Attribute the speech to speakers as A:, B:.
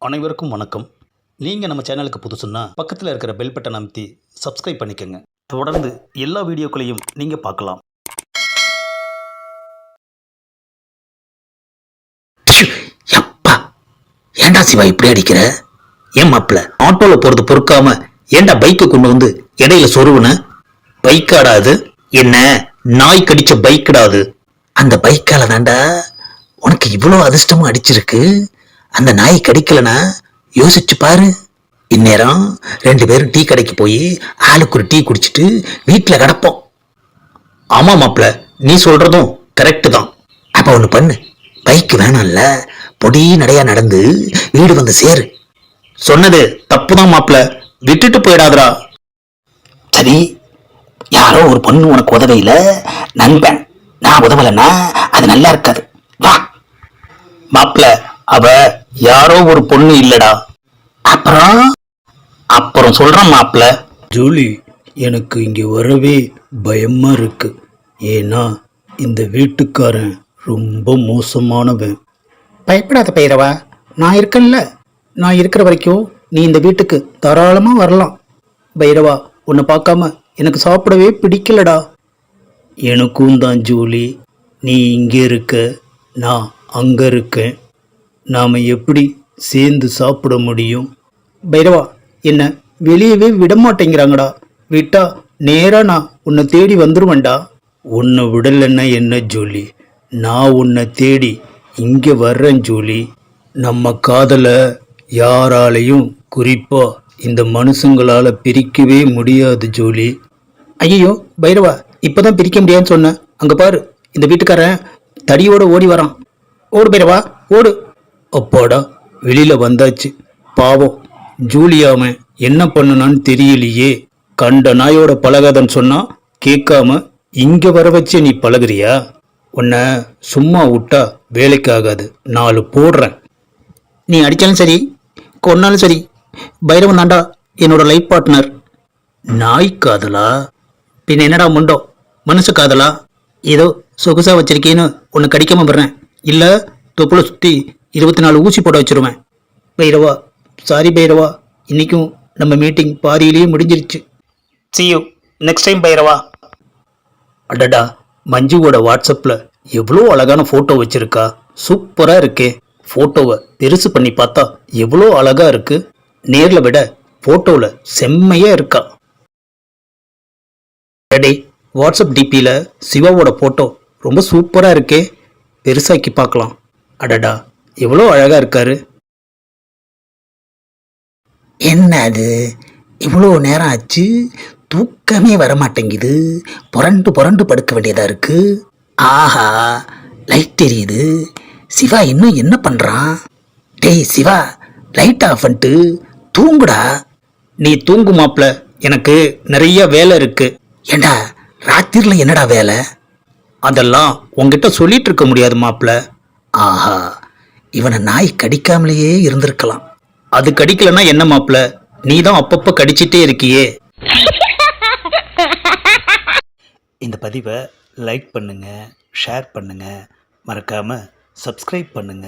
A: அனைவருக்கும் வணக்கம். நீங்கள் நம்ம சேனலுக்கு புதுசுன்னா பக்கத்தில் இருக்கிற பெல் பட்டன் அமைத்தி சப்ஸ்கிரைப் பண்ணிக்கோங்க. தொடர்ந்து எல்லா வீடியோக்களையும் நீங்கள் பார்க்கலாம்.
B: எப்பா ஏண்டா சிவா இப்படி அடிக்கிற? ஏன் மாப்பிள்ள ஆட்டோல போறது பொறுக்காம ஏண்டா பைக்கை கொண்டு வந்து இடையில சொருவுன? பைக்காடா அது? என்ன நாய் கடிச்ச பைக்கடாது? அந்த பைக்கால தாண்டா உனக்கு இவ்வளவு அதிர்ஷ்டமா அடிச்சிருக்கு. அந்த நாய் கடிக்கலனா யோசிச்சு பாரு. இந்நேரம் 2 பேரும் டீ கடைக்கு போய் ஆளுக்கு ஒரு டீ குடிச்சிட்டு வீட்டுல கிடப்போம். ஆமா மாப்பிள்ள, நீ சொல்றதும் கரெக்ட் தான். அப்ப ஒண்ணு பண்ணு, பைக் வேணாம்ல, பொடி நடையா நடந்து வீடு வந்து சேரு. சொன்னது தப்புதான் மாப்பிள்ள, விட்டுட்டு போயிடாதடா. சரி, யாரோ ஒரு பொண்ணு உனக்கு உதவையில நண்பன், நான் உதவலன்னா அது நல்லா இருக்காது. வா மாப்பிள்ள, அவ யாரோ ஒரு பொண்ணு இல்லடா. அப்புறம் அப்புறம் சொல்றான் மாப்பிள்ள.
A: ஜூலி, எனக்கு இங்கே வரவே பயமாக இருக்கு. ஏன்னா இந்த வீட்டுக்காரன் ரொம்ப மோசமானவன்.
C: பயப்படாத பைரவா, நான் இருக்கேன்ல. நான் இருக்கிற வரைக்கும் நீ இந்த வீட்டுக்கு தாராளமாக வரலாம். பைரவா, உன்னை பார்க்காம எனக்கு சாப்பிடவே பிடிக்கலடா.
A: எனக்கும் தான் ஜூலி. நீ இங்கே இருக்க, நான் அங்கே இருக்கேன். நாம் எப்படி சேர்ந்து சாப்பிட முடியும்?
C: பைரவா, என்ன வெளியவே விடமாட்டேங்கிறாங்கடா. விட்டா நேராக நான் உன்னை தேடி வந்துருவேன்டா.
A: உன்னை விடலைன்னா என்ன ஜூலி, நான் உன்னை தேடி இங்கே வர்றேன் ஜூலி. நம்ம காதலை யாராலையும், குறிப்பாக இந்த மனுஷங்களால் பிரிக்கவே முடியாது ஜூலி.
C: ஐயோ பைரவா, இப்போதான் பிரிக்க முடியாதுன்னு சொன்னேன். அங்கே பாரு, இந்த வீட்டுக்காரன் தடியோட ஓடி வரான். ஓடு பைரவா, ஓடு.
A: அப்பாடா, வெளியில் வந்தாச்சு. பாவம் ஜூலியாமன் என்ன பண்ணுனான்னு தெரியலையே. கண்ட நாயோட பழகாதன்னு சொன்னா கேட்காம இங்கே வர வச்சு நீ பழகுறியா? உன்னை சும்மா விட்டா வேலைக்கு ஆகாது. 4 போடுறேன்.
C: நீ அடித்தாலும் சரி, கொன்னாலும் சரி, பைரவன் தாண்டா என்னோட லைஃப் பார்ட்னர்.
A: நாய் காதலா?
C: பின்ன என்னடா முண்டோ, மனுஷ காதலா? ஏதோ சொகுசா வச்சிருக்கேன்னு உன்னை கடிக்காம வர்றேன். இல்லை தொப்புளை சுற்றி 24 ஊசி போட வச்சிருவேன். பைரவா, சாரி பைரவா, இன்னைக்கும் நம்ம மீட்டிங் பாதியிலேயே முடிஞ்சிருச்சு.
A: See you next time Bairavaa. அடடா, மஞ்சுவோட வாட்ஸ்அப்பில் எவ்வளோ அழகான ஃபோட்டோ வச்சிருக்கா. சூப்பராக இருக்கே. ஃபோட்டோவை பெருசு பண்ணி பார்த்தா எவ்வளோ அழகாக இருக்கு. நேரில் விட ஃபோட்டோவில் செம்மையாக இருக்கா. அடே, வாட்ஸ்அப் டிபியில் சிவாவோட ஃபோட்டோ ரொம்ப சூப்பராக இருக்கே. பெருசாக்கி பார்க்கலாம். அடடா, எவ்வளோ அழகாக இருக்காரு.
B: என்ன அது இவ்வளோ நேரம் ஆச்சு, தூக்கமே வரமாட்டேங்குது. புரண்டு புரண்டு படுக்க வேண்டியதா இருக்கு. ஆஹா, லைட் தெரியுது. சிவா இன்னும் என்ன பண்றான்? டேய் சிவா, லைட் ஆஃப் பண்ணிட்டு தூங்குடா.
A: நீ தூங்கு மாப்ள, எனக்கு நிறைய வேலை இருக்கு.
B: ஏண்டா ராத்திரில என்னடா வேலை?
A: அதெல்லாம் உங்ககிட்ட சொல்லிட்டு இருக்க முடியாது மாப்ள.
B: ஆஹா, இவனை நாய் கடிக்காமலேயே இருந்திருக்கலாம்.
A: அது கடிக்கலன்னா என்ன மாப்ள, நீ தான் அப்பப்போ கடிச்சிட்டே இருக்கியே. இந்த பதிவை லைக் பண்ணுங்க, ஷேர் பண்ணுங்க, மறக்காம சப்ஸ்கிரைப் பண்ணுங்க.